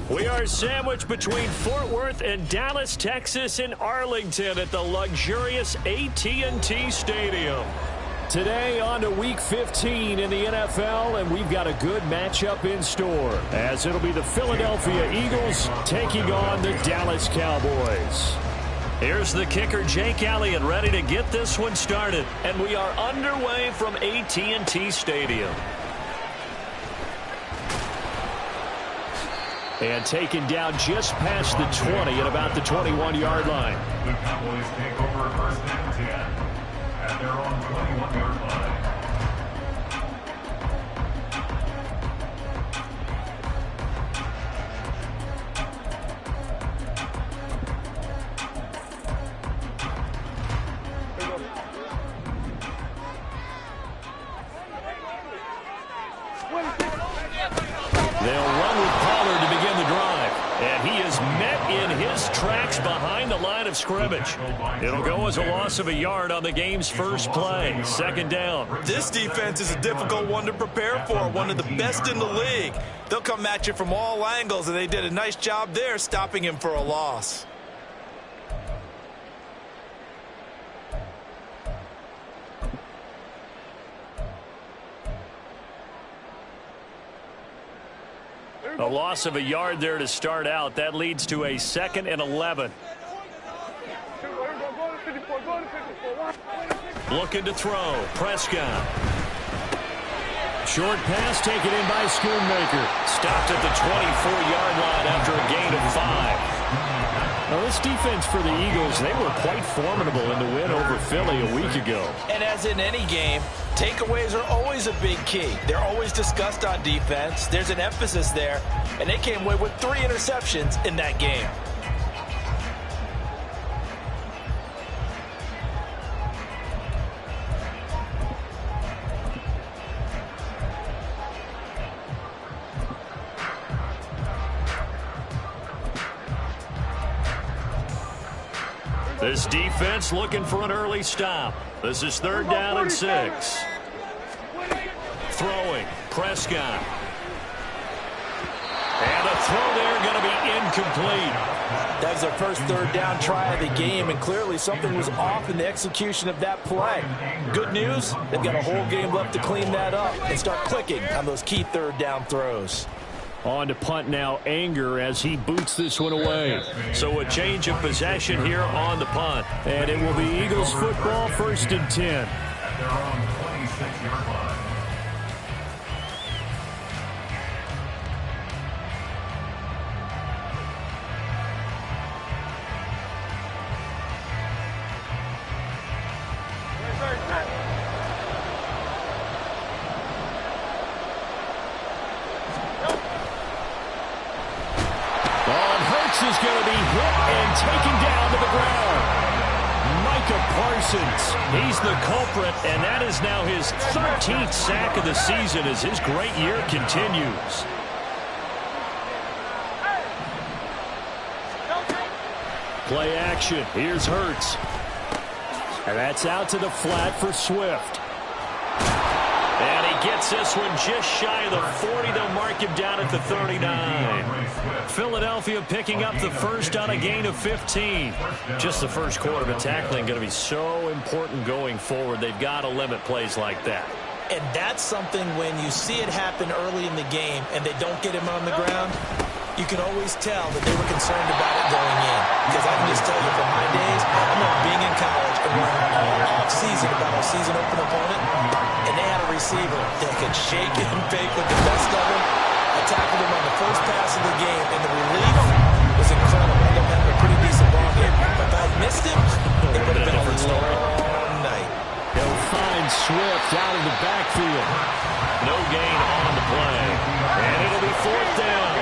We are sandwiched between Fort Worth and Dallas, Texas, in Arlington at the luxurious AT&T Stadium. Today on to Week 15 in the NFL, and we've got a good matchup in store, as it'll be the Philadelphia Eagles taking on the Dallas Cowboys. Here's the kicker, Jake Elliott, ready to get this one started, and we are underway from AT&T Stadium. And taken down just past the 20 at about the 21-yard line. The Cowboys take over first and 10 at their own 21-yard line. They'll run with Pollard to begin the drive. And he is met in his tracks behind the line of scrimmage. It'll go as a loss of a yard on the game's first play. Second down. This defense is a difficult one to prepare for, one of the best in the league. They'll come at you from all angles, and they did a nice job there stopping him for a loss. A loss of a yard there to start out. That leads to a 2nd and 11. Looking to throw. Prescott. Short pass taken in by Schoonmaker. Stopped at the 24-yard line after a gain of 5. Now, this defense for the Eagles, they were quite formidable in the win over Philly a week ago. And as in any game, takeaways are always a big key. They're always discussed on defense. There's an emphasis there, and they came away with 3 interceptions in that game. This defense looking for an early stop. This is 3rd down and 6. Throwing. Prescott. And a throw there going to be incomplete. That was their first 3rd down try of the game, and clearly something was off in the execution of that play. Good news, they've got a whole game left to clean that up and start clicking on those key 3rd down throws. On to punt now, Anger, as he boots this one away. So a change of possession here on the punt. And it will be Eagles football, 1st and 10. At their own 26-yard line. Is going to be hit and taken down to the ground. Micah Parsons, he's the culprit, and that is now his 13th sack of the season as his great year continues. Play action. Here's Hurts. And that's out to the flat for Swift. And he gets this one just shy of the 40. They'll mark him down at the 39. Philadelphia picking up the first on a gain of 15. Just the first quarter of tackling going to be so important going forward. They've got to limit plays like that. And that's something when you see it happen early in the game and they don't get him on the ground, you can always tell that they were concerned about it going in. Because I can just tell you from my days, I remember being in college and learning all off-season about our season open opponent, and they had a receiver that could shake and bake with the best of them. I tackled him on the first pass of the game, and the relief was incredible. I ended up having a pretty decent ball game. But if I had missed him, it would have been a different story all night. They'll find Swift out of the backfield. No gain on the play. And it'll be 4th down.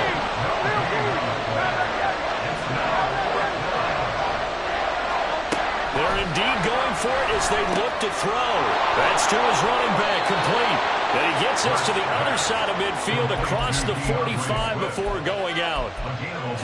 They're indeed going for it as they look to throw. That's to his running back, complete. And he gets us to the other side of midfield across the 45 before going out.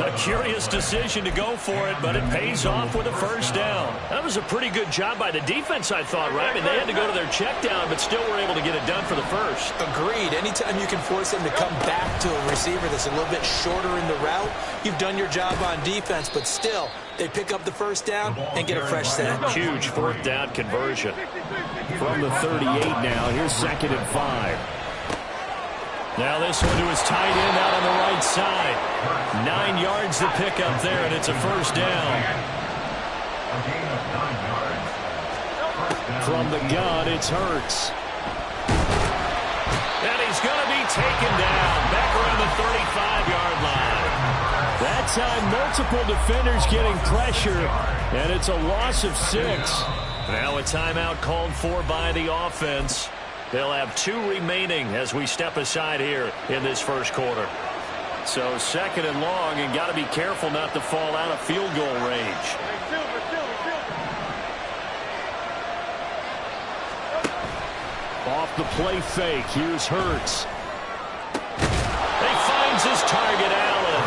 A curious decision to go for it, but it pays off with a first down. That was a pretty good job by the defense, I thought, right? I mean, they had to go to their check down, but still were able to get it done for the first. Agreed. Anytime you can force them to come back to a receiver that's a little bit shorter in the route, you've done your job on defense, but still, they pick up the first down and get a fresh set. Huge fourth down conversion. From the 38 now, here's 2nd and 5. Now this one to his tight end out on the right side. 9 yards to pick up there, and it's a first down. From the gun, it's Hurts. And he's going to be taken down back around the 35-yard line. That time, multiple defenders getting pressure, and it's a loss of 6. Now a timeout called for by the offense. They'll have 2 remaining as we step aside here in this first quarter. So 2nd and long, and got to be careful not to fall out of field goal range. Off the play fake, here's Hurts. He finds his target, Allen.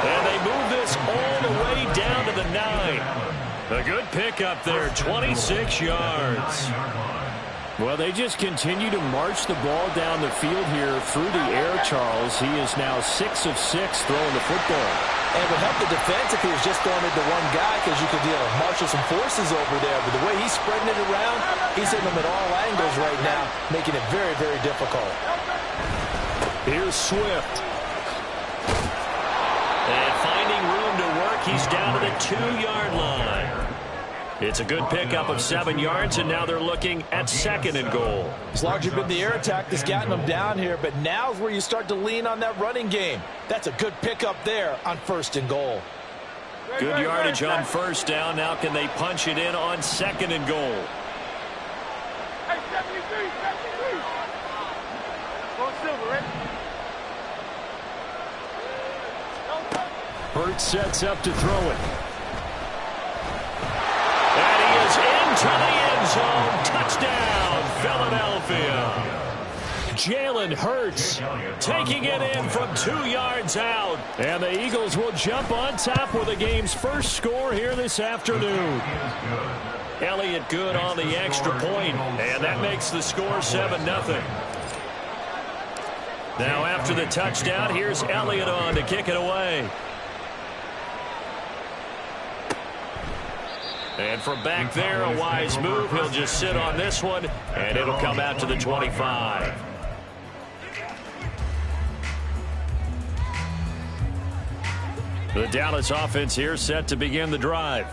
And they move this all the way down to the 9. A good pickup there, 26 yards. Well, they just continue to march the ball down the field here through the air, Charles. He is now 6 of 6 throwing the football. And it would help the defense if he was just throwing it to one guy, because you could marshal some forces over there. But the way he's spreading it around, he's hitting them at all angles right now, making it very, very difficult. Here's Swift. And finding room to work, he's down to the 2-yard line. It's a good pickup of 7 yards, and now they're looking at 2nd and goal. It's largely been the air attack that's gotten them down here, but now's where you start to lean on that running game. That's a good pickup there on 1st and goal. Good yardage on first down. Now can they punch it in on 2nd and goal? Burt sets up to throw it. And he is into the end zone. Touchdown, Philadelphia. Jalen Hurts taking it in from 2 yards out. And the Eagles will jump on top with the game's first score here this afternoon. Elliott good on the extra point, and that makes the score 7-0. Now after the touchdown, here's Elliott on to kick it away. And from back there, a wise move. He'll just sit on this one, and it'll come out to the 25. The Dallas offense here set to begin the drive.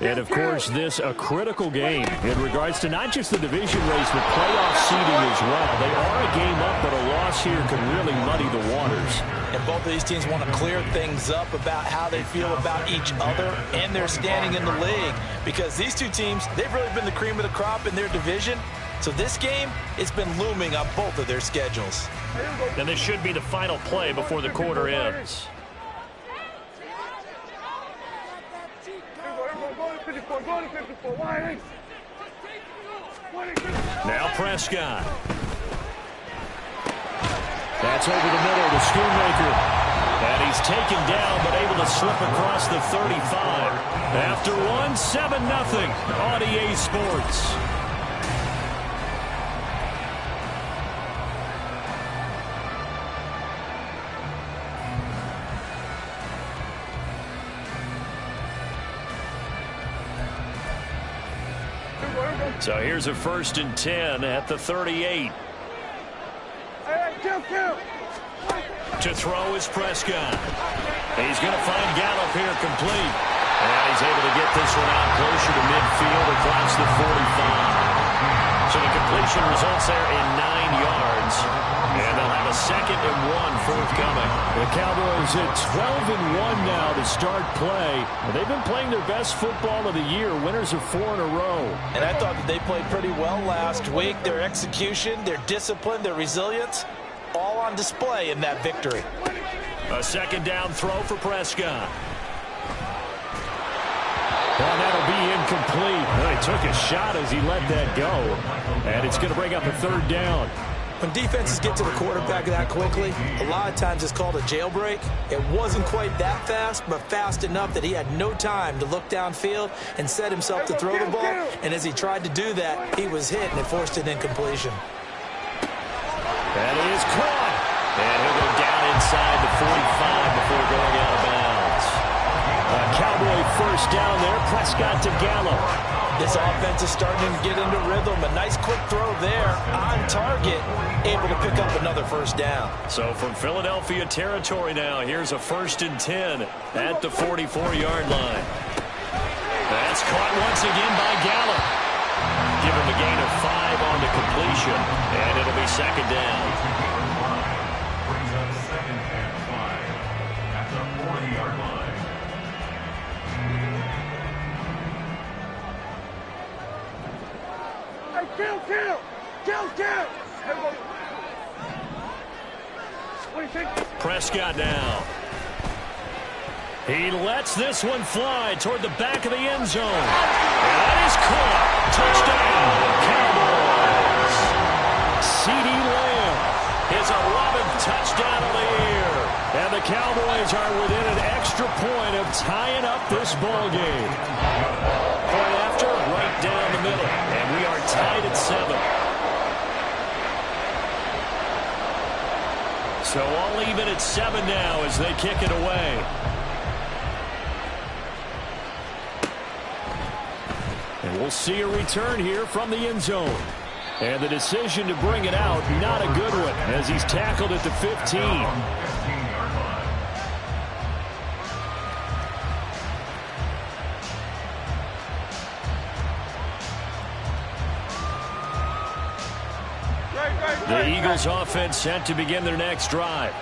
And, of course, this a critical game in regards to not just the division race, but playoff seeding as well. They are a game up, but a loss here could really muddy the waters. And both of these teams want to clear things up about how they feel about each other and their standing in the league. Because these two teams, they've really been the cream of the crop in their division. So this game, it's been looming on both of their schedules. And this should be the final play before the quarter ends. Now Prescott. That's over the middle to Schoonmaker. And he's taken down, but able to slip across the 35. After one, 7-0 on EA Sports. So here's a 1st and 10 at the 38. To throw is Prescott. He's going to find Gallup here complete. And he's able to get this one out closer to midfield across the 45. So the completion results there in 9 yards. And they'll have a 2nd and 1 forthcoming. The Cowboys at 12-1 now to start play. They've been playing their best football of the year, winners of 4 in a row. And I thought that they played pretty well last week. Their execution, their discipline, their resilience, all on display in that victory. A 2nd down throw for Prescott. And that'll be incomplete. Well, he took a shot as he let that go. And it's going to bring up a 3rd down. When defenses get to the quarterback that quickly, a lot of times it's called a jailbreak. It wasn't quite that fast, but fast enough that he had no time to look downfield and set himself to throw the ball. And as he tried to do that, he was hit, and it forced an incompletion. That is caught. And he'll go down inside the 45 before going out of bounds. A Cowboy first down there. Prescott to Gallup. This offense is starting to get into rhythm. A nice quick throw there on target, able to pick up another first down. So from Philadelphia territory now, here's a 1st and 10 at the 44-yard line. That's caught once again by Gallup. Give him a gain of 5 on the completion, and it'll be 2nd down. Brings up 2nd and 5 at the 40-yard line. Kill! What do you think? Prescott now. He lets this one fly toward the back of the end zone. And that is caught. Touchdown, Cowboys. CeeDee Lamb, his 11th touchdown of the year. And the Cowboys are within an extra point of tying up this ball game. Point after, right down the middle. And we are tied at 7. So all even at 7 now as they kick it away. And we'll see a return here from the end zone. And the decision to bring it out, not a good one, as he's tackled at the 15. The Eagles offense set to begin their next drive.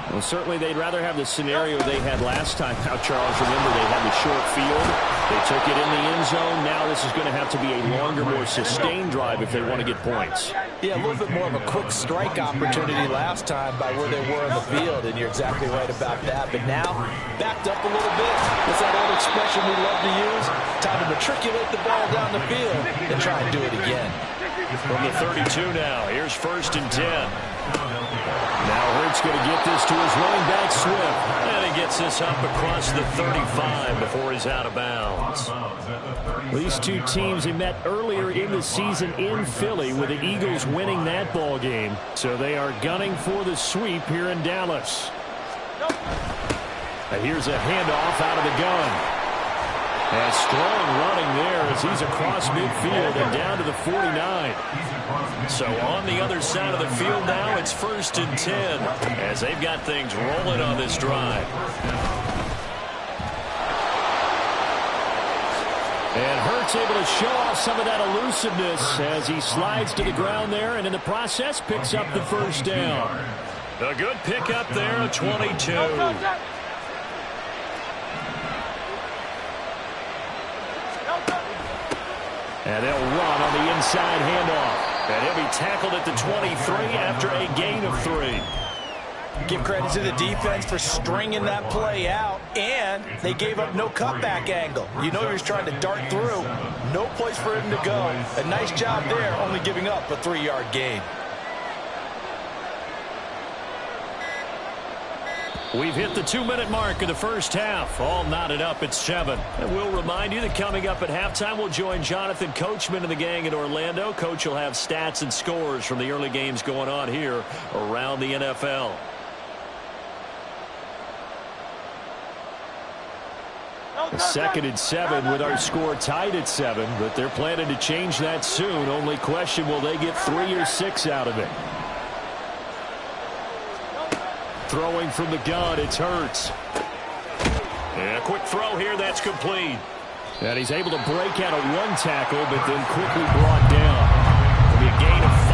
Well, certainly they'd rather have the scenario they had last time. Now, Charles, remember they had the short field. They took it in the end zone. Now this is going to have to be a longer, more sustained drive if they want to get points. Yeah, a little bit more of a quick strike opportunity last time by where they were on the field, and you're exactly right about that. But now, backed up a little bit. What's that old expression we love to use? Time to matriculate the ball down the field and try and do it again. From the 32 now, here's 1st and 10. Now Hurts going to get this to his running back, Swift. And he gets this up across the 35 before he's out of bounds. These two teams, they met earlier in the season in Philly with the Eagles winning that ball game. So they are gunning for the sweep here in Dallas. And here's a handoff out of the gun. And strong running there as he's across midfield and down to the 49. So on the other side of the field now, it's 1st and 10 as they've got things rolling on this drive. And Hurts able to show off some of that elusiveness as he slides to the ground there and in the process picks up the 1st down. A good pickup there of 22. And they'll run on the inside handoff. And he'll be tackled at the 23 after a gain of 3. Give credit to the defense for stringing that play out, and they gave up no cutback angle. You know he was trying to dart through. No place for him to go. A nice job there, only giving up a 3-yard gain. We've hit the 2-minute mark of the first half. All knotted up at 7. And we'll remind you that coming up at halftime, we'll join Jonathan Coachman and the gang in Orlando. Coach will have stats and scores from the early games going on here around the NFL. A 2nd and 7 with our score tied at 7, but they're planning to change that soon. Only question, will they get 3 or 6 out of it? Throwing from the gun, it's Hurts. And a quick throw here, that's complete. And he's able to break out of 1 tackle, but then quickly brought down. It'll be a gain of 5.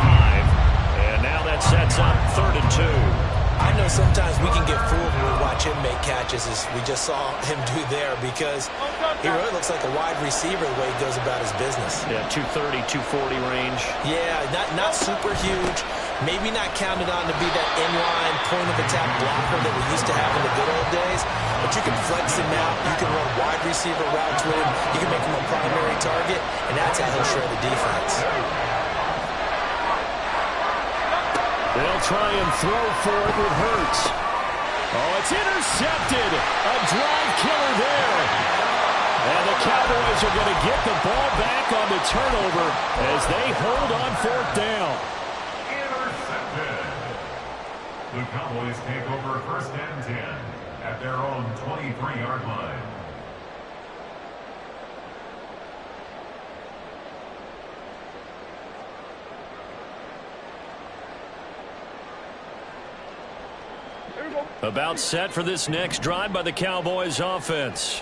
And now that sets up 3rd and 2. I know sometimes we can get fooled when we watch him make catches, as we just saw him do there, because he really looks like a wide receiver the way he goes about his business. Yeah, 230, 240 range. Yeah, not super huge. Maybe not counted on to be that inline point-of-attack blocker that we used to have in the good old days, but you can flex him out. You can run wide receiver routes with him. You can make him a primary target, and that's how he'll shred the defense. They'll try and throw for it with Hurts. Oh, it's intercepted. A drive killer there. And the Cowboys are going to get the ball back on the turnover as they hold on fourth down. Intercepted. The Cowboys take over first and 10 at their own 23-yard line. About set for this next drive by the Cowboys offense.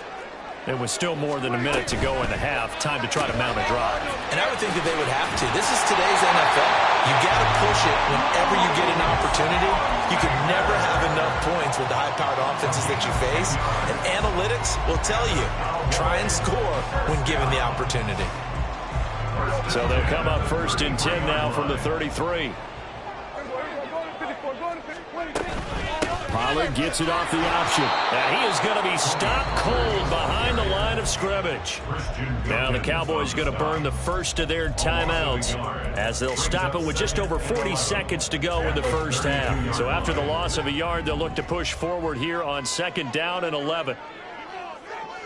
It was still more than a minute to go in the half. Time to try to mount a drive. And I would think that they would have to. This is today's NFL. You got to push it whenever you get an opportunity. You can never have enough points with the high-powered offenses that you face. And analytics will tell you, try and score when given the opportunity. So they'll come up first and 10 now from the 33. Pollard gets it off the option. And he is going to be stopped cold behind the line of scrimmage. Now the Cowboys going to burn the first of their timeouts as they'll stop it with just over 40 seconds to go in the first half. So after the loss of a yard, they'll look to push forward here on second down and 11.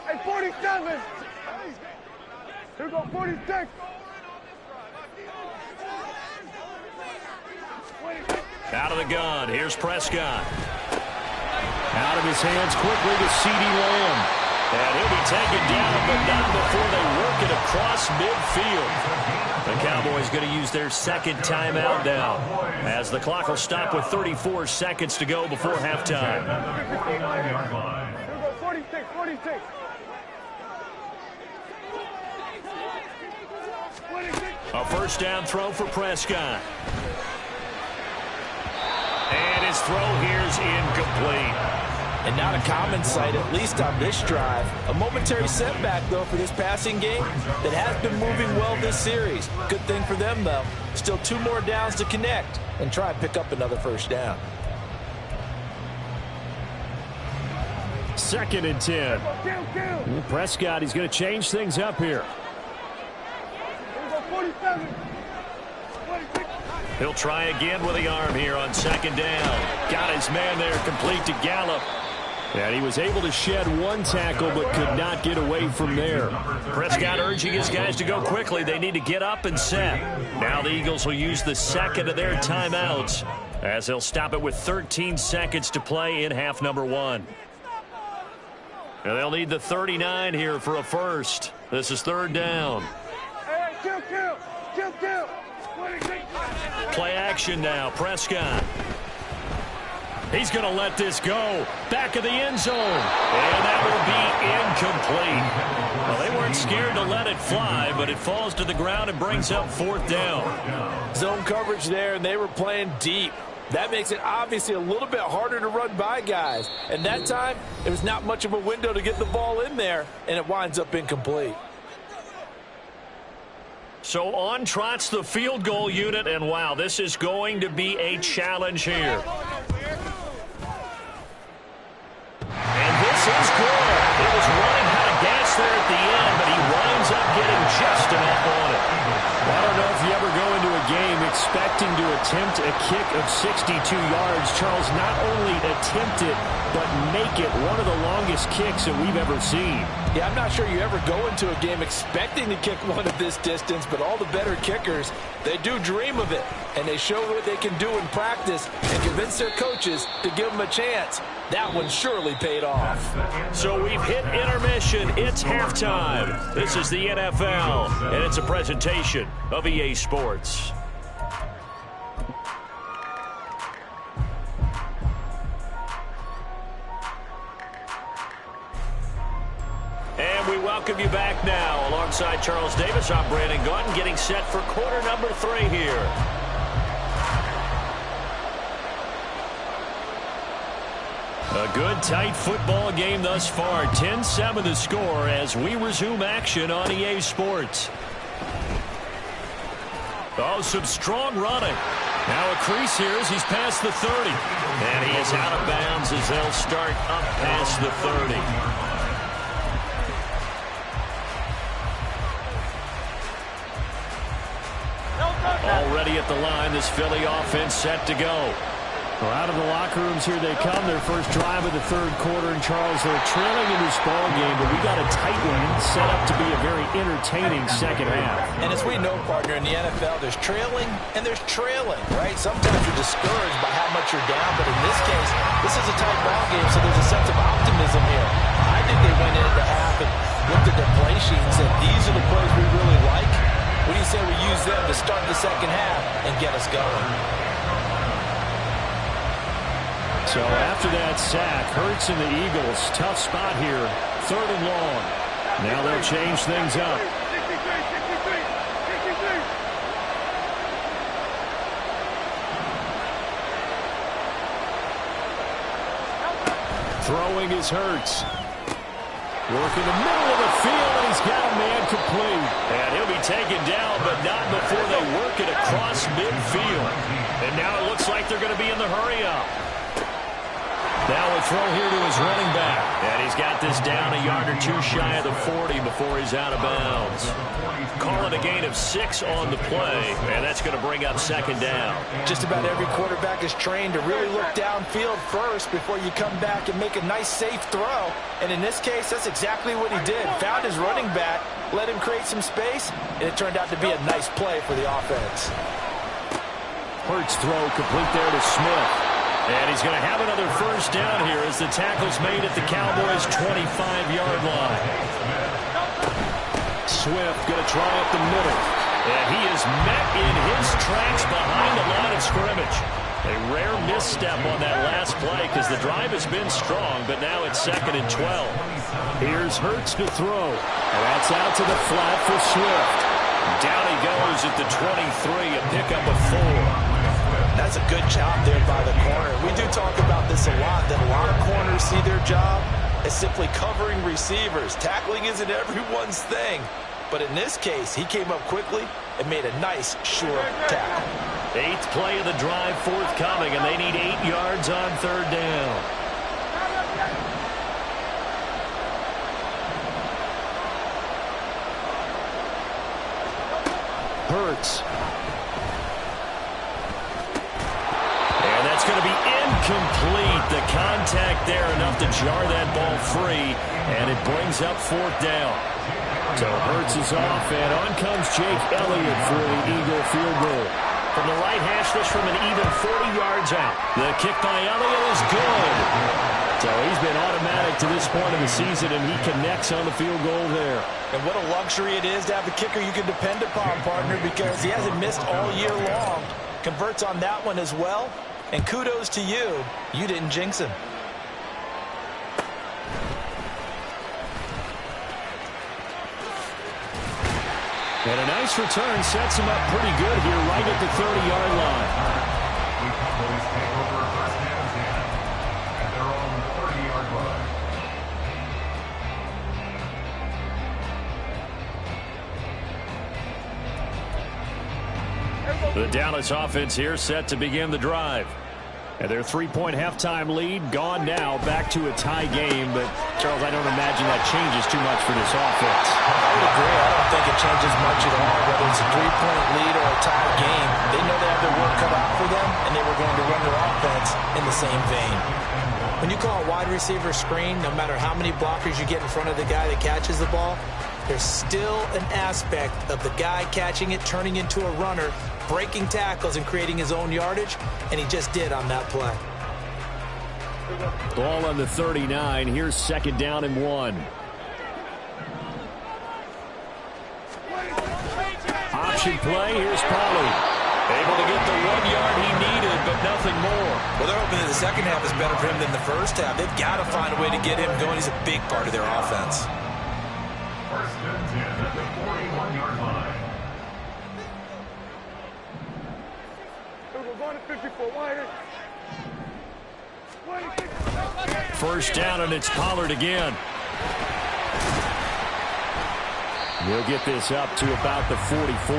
Hey, 47. Here we go, 46. Out of the gun. Here's Prescott. Out of his hands quickly to CeeDee Lamb. And he'll be taken down, but not before they work it across midfield. The Cowboys going to use their second timeout now, as the clock will stop with 34 seconds to go before halftime. 46, 46. 46. A first down throw for Prescott. And his throw here's incomplete. And not a common sight, at least on this drive. A momentary setback, though, for this passing game that has been moving well this series. Good thing for them, though. Still 2 more downs to connect and try and pick up another first down. Second and 10. Prescott, he's going to change things up here. 47. 46. He'll try again with the arm here on second down. Got his man there complete to Gallup. And he was able to shed one tackle but could not get away from there. Prescott urging his guys to go quickly. They need to get up and set. Now the Eagles will use the second of their timeouts as they'll stop it with 13 seconds to play in half number 1. And they'll need the 39 here for a first. This is third down. Hey, kill. 26. Play action now. Prescott. He's going to let this go. Back of the end zone. And that will be incomplete. Well, they weren't scared to let it fly, but it falls to the ground and brings up fourth down. Zone coverage there, and they were playing deep. That makes it obviously a little bit harder to run by guys. And that time, it was not much of a window to get the ball in there, and it winds up incomplete. So on trots the field goal unit, and wow, this is going to be a challenge here. And this is good. It was running out of gas there at the end, but he winds up getting just enough on it. I don't know if you ever go into a game expecting to attempt a kick of 62 yards. Charles, not only attempt it, but make it one of the longest kicks that we've ever seen. Yeah, I'm not sure you ever go into a game expecting to kick one at this distance, but all the better kickers, they do dream of it, and they show what they can do in practice and convince their coaches to give them a chance. That one surely paid off. So we've hit intermission. It's halftime. This is the NFL, and it's a presentation of EA Sports. And we welcome you back now. Alongside Charles Davis, I'm Brandon Gunn, getting set for quarter number 3 here. A good, tight football game thus far. 10-7 the score as we resume action on EA Sports. Oh, some strong running. Now a crease here as he's past the 30. And he is out of bounds as they'll start up past the 30. ready at the line. This Philly offense set to go. Well, out of the locker rooms here they come. Their first drive of the third quarter. And, Charles, they're trailing in this ball game, but we got a tight one set up to be a very entertaining second half. And as we know, partner, in the NFL, there's trailing and there's trailing, right? Sometimes you're discouraged by how much you're down, but in this case, this is a tight ball game, so there's a sense of optimism here. I think they went into the half and looked at their play sheet and said, these are the plays we really like. What do you say we use them to start the second half and get us going? So after that sack, Hurts and the Eagles, tough spot here, 3rd and long. Now they'll change things up. 63. Throwing is Hurts. Working the middle of the field, and he's got a man complete. And he'll be taken down, but not before they work it across midfield. And now it looks like they're going to be in the hurry-up. Now a throw here to his running back. And he's got this down a yard or two shy of the 40 before he's out of bounds. Call it a gain of 6 on the play, and that's going to bring up 2nd down. Just about every quarterback is trained to really look downfield first before you come back and make a nice, safe throw. And in this case, that's exactly what he did. Found his running back, let him create some space, and it turned out to be a nice play for the offense. Hurts throw complete there to Smith. And he's going to have another first down here as the tackle's made at the Cowboys' 25-yard line. Swift going to try up the middle. And he is met in his tracks behind the line of scrimmage. A rare misstep on that last play because the drive has been strong, but now it's 2nd and 12. Here's Hurts to throw. And that's out to the flat for Swift. Down he goes at the 23, a pickup of 4. That's a good job there by the corner. We do talk about this a lot, that a lot of corners see their job as simply covering receivers. Tackling isn't everyone's thing. But in this case, he came up quickly and made a nice, sure tackle. 8th play of the drive forthcoming, and they need 8 yards on 3rd down. Hurts. It's going to be incomplete. The contact there enough to jar that ball free, and it brings up 4th down. So Hurts is off, and on comes Jake Elliott for the Eagle field goal. From the right hash, this from an even 40 yards out. The kick by Elliott is good. So he's been automatic to this point of the season, and he connects on the field goal there. And what a luxury it is to have a kicker you can depend upon, partner, because he hasn't missed all year long. Converts on that one as well. And kudos to you. You didn't jinx him. And a nice return sets him up pretty good here right at the 30-yard line. The Cowboys take over 1st and 10 at their own 30-yard line. The Dallas offense here set to begin the drive. And their 3-point halftime lead gone now, back to a tie game. But, Charles, I don't imagine that changes too much for this offense. I would agree. I don't think it changes much at all, whether it's a 3-point lead or a tie game. They know they have their work cut out for them, and they were going to run their offense in the same vein. When you call a wide receiver screen, no matter how many blockers you get in front of the guy that catches the ball, there's still an aspect of the guy catching it, turning into a runner, breaking tackles and creating his own yardage, and he just did on that play. Ball on the 39. Here's 2nd down and 1. Option play. Here's Pollard. Able to get the 1 yard he needed, but nothing more. Well, they're hoping that the second half is better for him than the first half. They've got to find a way to get him going. He's a big part of their offense. 1st and 10 at the 41-yard line. We're going to 54 wider. 1st down, and it's Pollard again. We'll get this up to about the 44.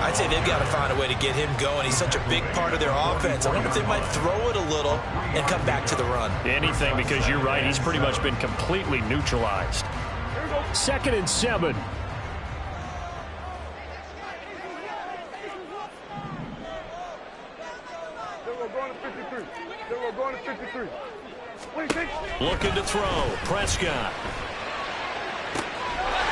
I'd say they've got to find a way to get him going. He's such a big part of their offense. I wonder if they might throw it a little and come back to the run. Anything, because you're right. He's pretty much been completely neutralized. 2nd and 7. we're going to 53. Then we're going to 53. 26. Looking to throw. Prescott.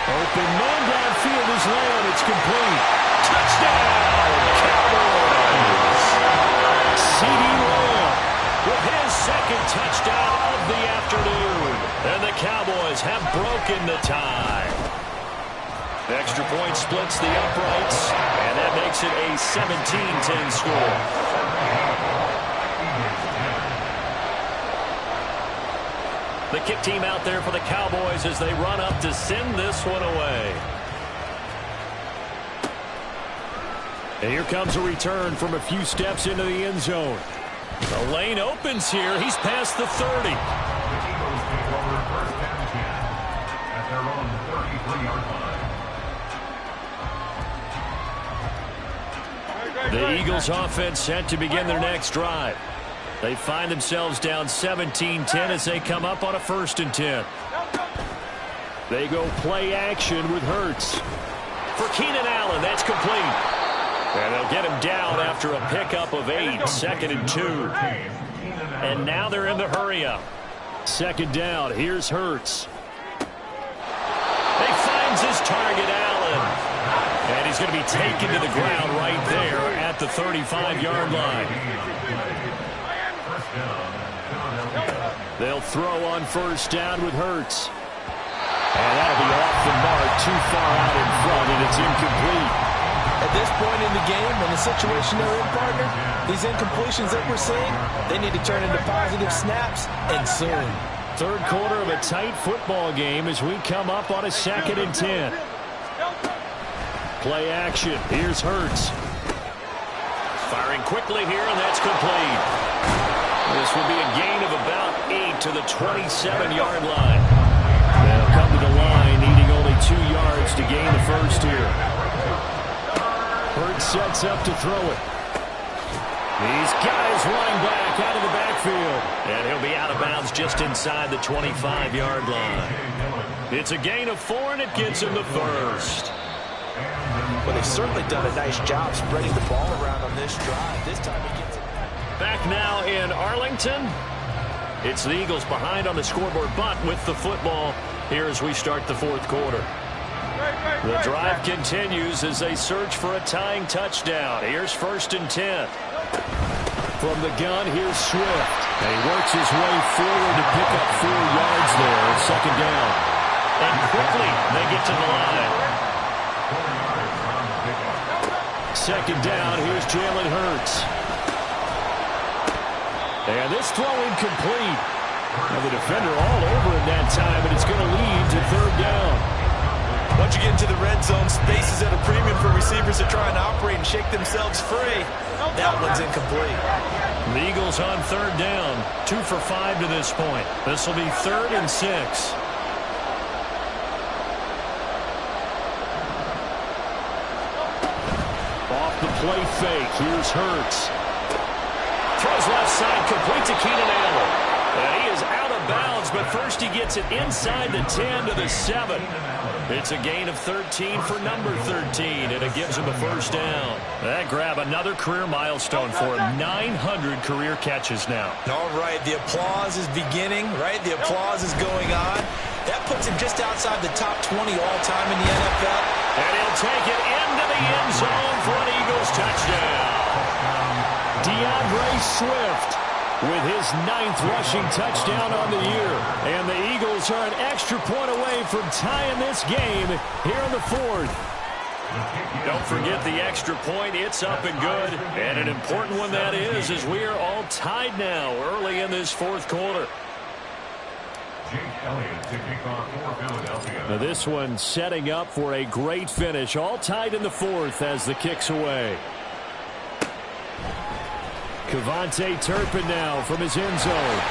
Open man downfield is Lamb. It's complete. Touchdown, Cowboys. C.D. Lamb with his second touchdown of the afternoon. And the Cowboys have broken the tie. Extra point splits the uprights, and that makes it a 17-10 score. The kick team out there for the Cowboys as they run up to send this one away. And here comes a return from a few steps into the end zone. The lane opens here. He's past the 30. The Eagles take over first and 10 at their own 33-yard line. The Eagles offense set to begin their next drive. They find themselves down 17-10 as they come up on a 1st and 10. They go play action with Hurts. For Keenan Allen, that's complete. And they'll get him down after a pickup of 8, 2nd and 2. And now they're in the hurry-up. 2nd down, here's Hurts. He finds his target, Allen. And he's going to be taken to the ground right there at the 35-yard line. They'll throw on 1st down with Hurts. And that'll be off the mark, too far out in front, and it's incomplete. At this point in the game, in the situation they're in, partner, these incompletions that we're seeing, they need to turn into positive snaps, and soon. 3rd quarter of a tight football game as we come up on a 2nd and 10. Play action. Here's Hurts. Firing quickly here, and that's complete. This will be a gain of about 8 to the 27-yard line. They'll come to the line, needing only 2 yards to gain the first here. Hurts sets up to throw it. He's got his running back out of the backfield. And he'll be out of bounds just inside the 25-yard line. It's a gain of 4, and it gets him the first. Well, they've certainly done a nice job spreading the ball around on this drive. This time he gets it. Back now in Arlington. It's the Eagles behind on the scoreboard, but with the football here as we start the 4th quarter. The drive continues as they search for a tying touchdown. Here's 1st and 10. From the gun, here's Swift. And he works his way forward to pick up 4 yards there. 2nd down. And quickly they get to the line. 2nd down, here's Jalen Hurts. And this throw incomplete. Now the defender all over him that time, and it's going to lead to 3rd down. Once you get into the red zone, space is at a premium for receivers to try and operate and shake themselves free. That one's incomplete. The Eagles on 3rd down, 2 for 5 to this point. This will be 3rd and 6. Off the play fake, here's Hurts. Throws left side, complete to Keenan Allen. And he is out of bounds, but first he gets it inside the 10 to the 7. It's a gain of 13 for number 13, and it gives him a 1st down. That grab another career milestone for him, 900 career catches now. All right, the applause is beginning, right? The applause is going on. That puts him just outside the top 20 all-time in the NFL. And he'll take it into the end zone for an Eagles touchdown. DeAndre Swift with his 9th rushing touchdown on the year. And the Eagles are an extra point away from tying this game here in the 4th. Don't forget the extra point. It's up and good. And an important one that is, as we are all tied now early in this 4th quarter. Now this one setting up for a great finish. All tied in the 4th as the kick's away. Kevontae Turpin now from his end zone.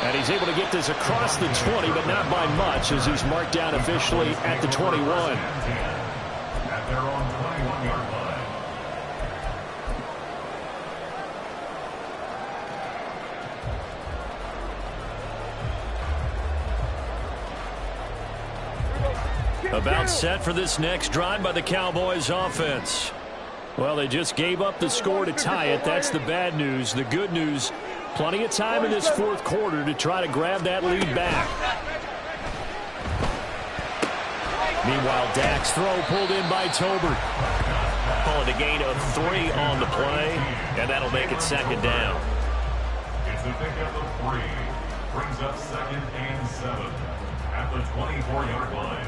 And he's able to get this across the 20, but not by much as he's marked down officially at the 21. At their own 21-yard line. About set for this next drive by the Cowboys offense. Well, they just gave up the score to tie it. That's the bad news. The good news, plenty of time in this fourth quarter to try to grab that lead back. Meanwhile, Dak's throw pulled in by Tolbert. Calling a gain of 3 on the play, and that'll make it second down. It's a pickup of 3. Brings up 2nd and 7 at the 24-yard line.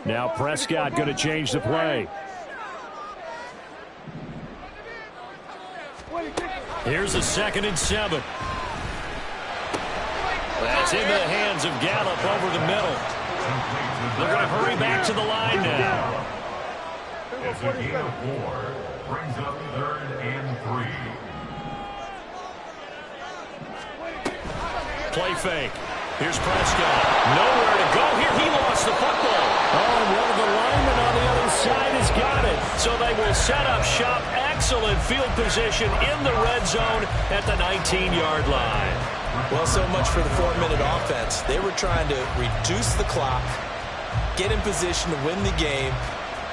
Now Prescott going to change the play. Here's a 2nd and 7. That's into the hands of Gallup over the middle. They're going to hurry back to the line now. It's a gain of 4. Brings up 3rd and 3. Play fake. Here's Prescott. Nowhere to go here. He lost the football. Oh, and one of the linemen on the other side has got it. So they will set up shop. Excellent field position in the red zone at the 19-yard line. Well, so much for the 4-minute offense. They were trying to reduce the clock, get in position to win the game,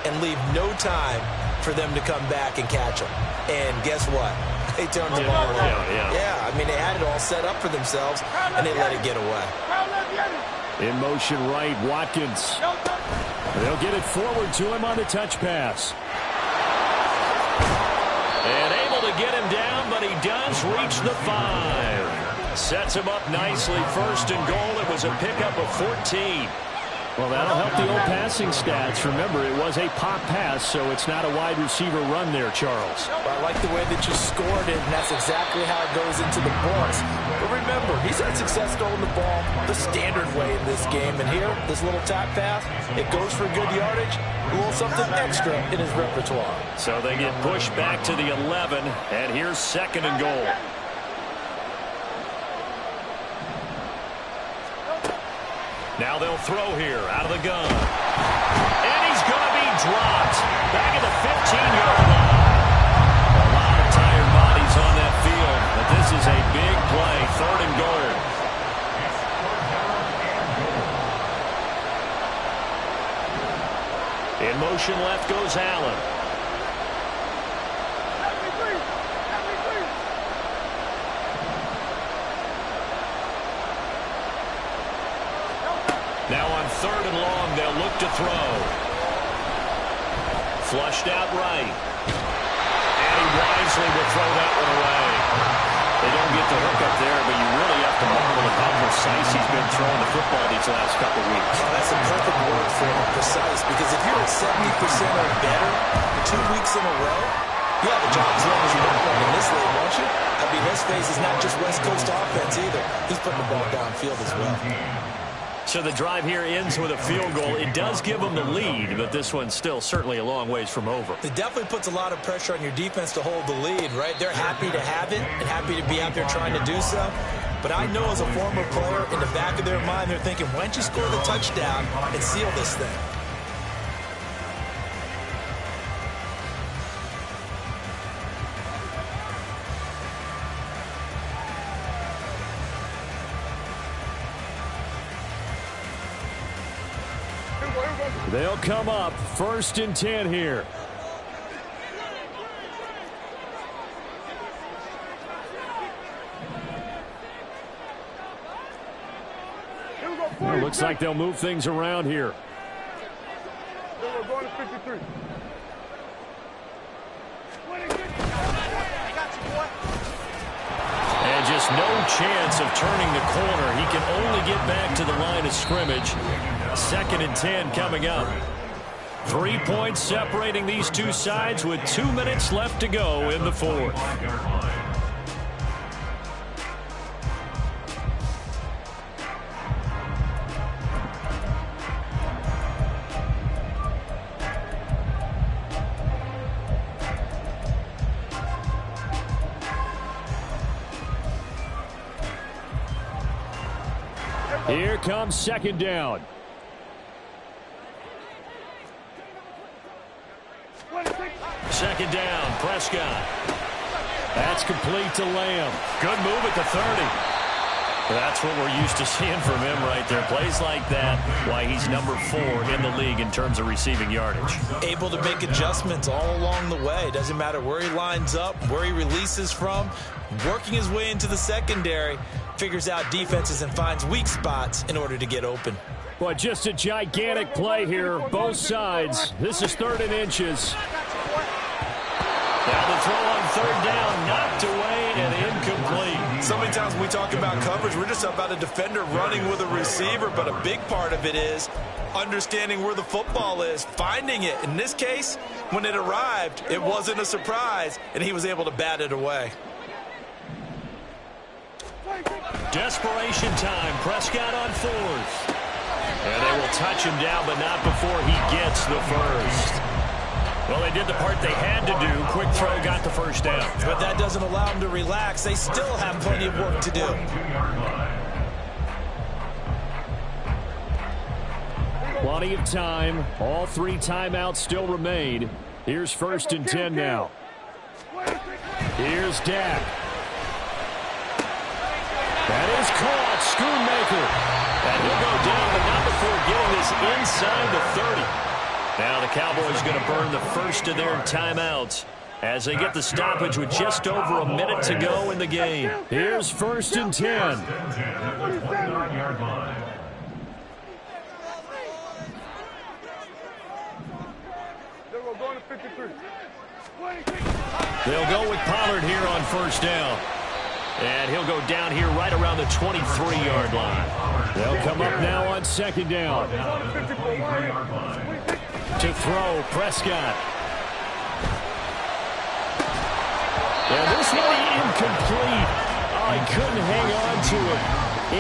and leave no time for them to come back and catch them. And guess what? They turned the ball over. Yeah, I mean, they had it all set up for themselves, and they let it get away. In motion right, Watkins. They'll get it forward to him on the touch pass. And able to get him down, but he does reach the 5. Sets him up nicely. 1st and goal. It was a pickup of 14. Well, that'll help the old passing stats. Remember, it was a pop pass, so it's not a wide receiver run there, Charles. Well, I like the way that you scored it, and that's exactly how it goes into the books. But remember, he's had success throwing the ball the standard way in this game. And here, this little tap pass, it goes for good yardage, a little something extra in his repertoire. So they get pushed back to the 11, and here's 2nd and goal. Now they'll throw here out of the gun. And he's going to be dropped back at the 15-yard line. A lot of tired bodies on that field, but this is a big play. 3rd and goal. In motion left goes Allen. Now on 3rd and long, they'll look to throw. Flushed out right. And he wisely will throw that one away. They don't get the hook up there, but you really have to marvel at how precise he's been throwing the football these last couple weeks. Oh, that's a perfect word for him, precise, because if you're at 70% or better 2 weeks in a row, you have a job as long as you don't run in this league, won't you? I mean, his face is not just West Coast offense either. He's putting the ball downfield as well. So the drive here ends with a field goal. It does give them the lead, but this one's still certainly a long ways from over. It definitely puts a lot of pressure on your defense to hold the lead, right? They're happy to have it and happy to be out there trying to do so. But I know as a former player, in the back of their mind, they're thinking, why don't you score the touchdown and seal this thing? They'll come up 1st and 10 here. Well, looks like they'll move things around here. We're going to 53. And just no chance of turning the corner. He can only get back to the line of scrimmage. 2nd and 10 coming up. 3 points separating these two sides with 2 minutes left to go in the 4th. Here comes 2nd down. Second down, Prescott. That's complete to Lamb. Good move at the 30. That's what we're used to seeing from him right there. Plays like that, why he's number 4 in the league in terms of receiving yardage. Able to make adjustments all along the way. Doesn't matter where he lines up, where he releases from. Working his way into the secondary, figures out defenses and finds weak spots in order to get open. Boy, just a gigantic play here, both sides. This is 3rd and inches. Now the throw on 3rd down, knocked away and incomplete. So many times when we talk about coverage, we're just about a defender running with a receiver, but a big part of it is understanding where the football is, finding it. In this case, when it arrived, it wasn't a surprise, and he was able to bat it away. Desperation time, Prescott on 4th. And they will touch him down, but not before he gets the first. Well, they did the part they had to do. Quick throw, got the first down. But that doesn't allow them to relax. They still have plenty of work to do. Plenty of time. All 3 timeouts still remain. Here's 1st and 10 now. Here's Dak. That is caught. Schoonmaker. And he'll go down, but not before getting this inside the 30. Now the Cowboys going to burn the first of their timeouts as they get the stoppage with just over a minute to go in the game. Here's 1st and 10. They'll go with Pollard here on 1st down. And he'll go down here right around the 23-yard line. They'll come up now on 2nd down. To throw, Prescott. And this one incomplete. Oh, he couldn't hang on to it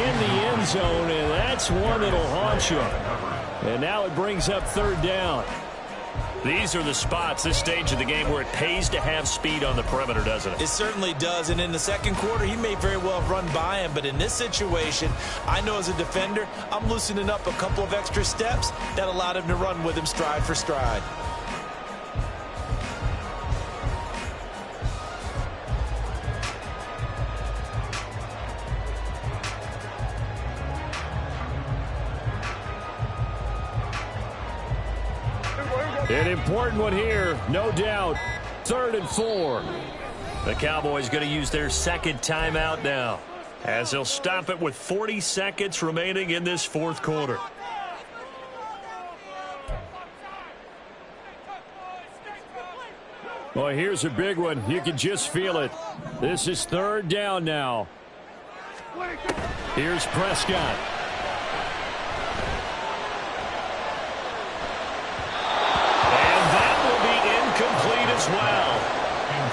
in the end zone, and that's one that'll haunt you. And now it brings up 3rd down. These are the spots, this stage of the game, where it pays to have speed on the perimeter, doesn't it? It certainly does, and in the second quarter, he may very well have run by him, but in this situation, I know as a defender, I'm loosening up a couple of extra steps that allowed him to run with him stride for stride. An important one here, no doubt. 3rd and 4. The Cowboys going to use their 2nd timeout now, as they'll stop it with 40 seconds remaining in this 4th quarter. Well, here's a big one. You can just feel it. This is 3rd down now. Here's Prescott. Complete as well.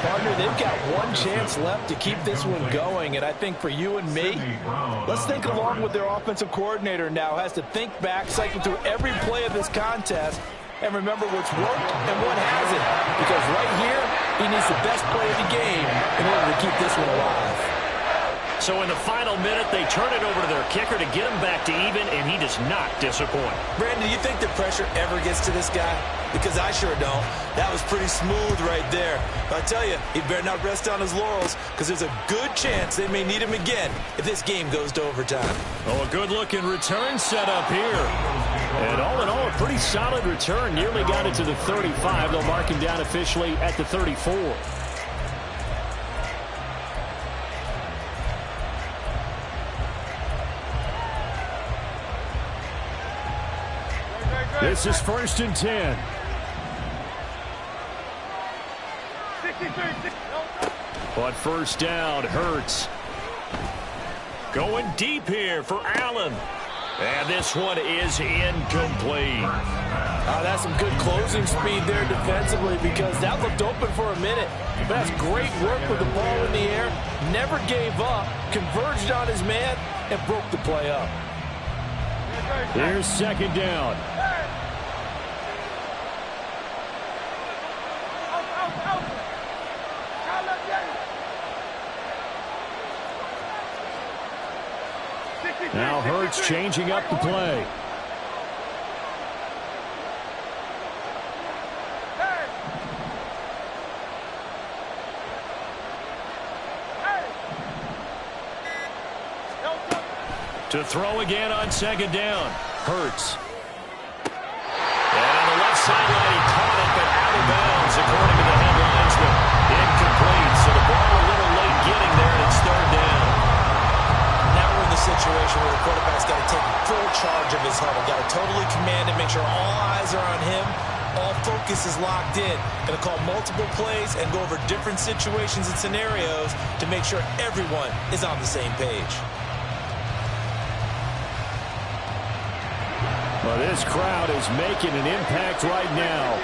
Partner, they've got one chance left to keep this one going, and I think for you and me, let's think along with their offensive coordinator now. Has to think back, cycle through every play of this contest, and remember what's worked and what hasn't. Because right here, he needs the best play of the game in order to keep this one alive. So in the final minute, they turn it over to their kicker to get him back to even, and he does not disappoint. Brandon, do you think the pressure ever gets to this guy? Because I sure don't. That was pretty smooth right there. But I tell you, he better not rest on his laurels, because there's a good chance they may need him again if this game goes to overtime. Oh, a good-looking return set up here. And all in all, a pretty solid return. Nearly got it to the 35. They'll mark him down officially at the 34. This is 1st and 10. On 1st down, Hurts. Going deep here for Allen. And this one is incomplete. That's some good closing speed there defensively, because that looked open for a minute. But that's great work with the ball in the air. Never gave up, converged on his man, and broke the play up. Here's 2nd down. Now Hurts changing up the play. To throw again on second down. Hurts. And on the left sideline, he caught it, but out of bounds, according to the headlines. But incomplete, so the ball a little late getting there, and it's third down. Now we're in the situation where the quarterback's got to take full charge of his huddle. Got to totally command it, make sure all eyes are on him. All focus is locked in. Going to call multiple plays and go over different situations and scenarios to make sure everyone is on the same page. Well, this crowd is making an impact right now.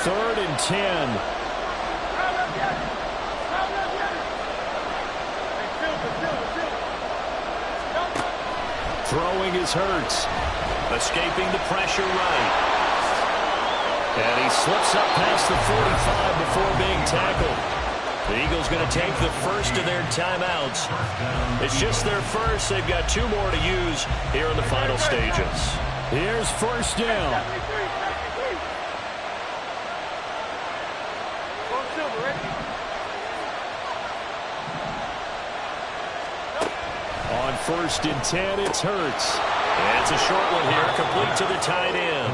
3rd and 10. Throwing is Hurts. Escaping the pressure right. And he slips up past the 45 before being tackled. The Eagles going to take the first of their timeouts. It's just their first. They've got 2 more to use here in the final stages. Here's first down. On 1st and 10, it's Hurts. And it's a short one here, complete to the tight end.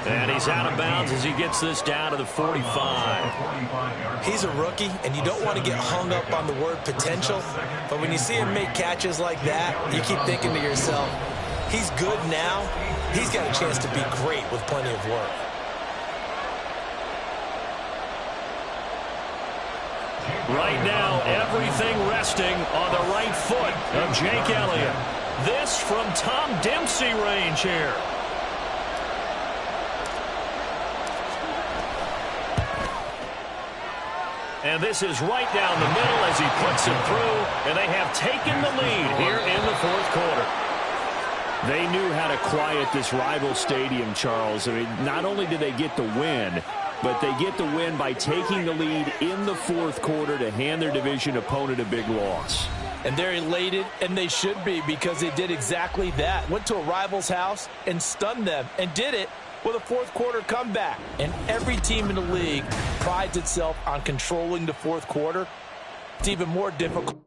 And he's out of bounds as he gets this down to the 45. He's a rookie, and you don't want to get hung up on the word potential. But when you see him make catches like that, you keep thinking to yourself, he's good now. He's got a chance to be great with plenty of work. Right now, everything resting on the right foot of Jake Elliott. This from Tom Dempsey range here. And this is right down the middle as he puts it through, and they have taken the lead here in the 4th quarter. They knew how to quiet this rival stadium, Charles. I mean, not only did they get the win, but they get the win by taking the lead in the 4th quarter to hand their division opponent a big loss. And they're elated, and they should be, because they did exactly that. Went to a rival's house and stunned them, and did it with a 4th quarter comeback. And every team in the league prides itself on controlling the 4th quarter. It's even more difficult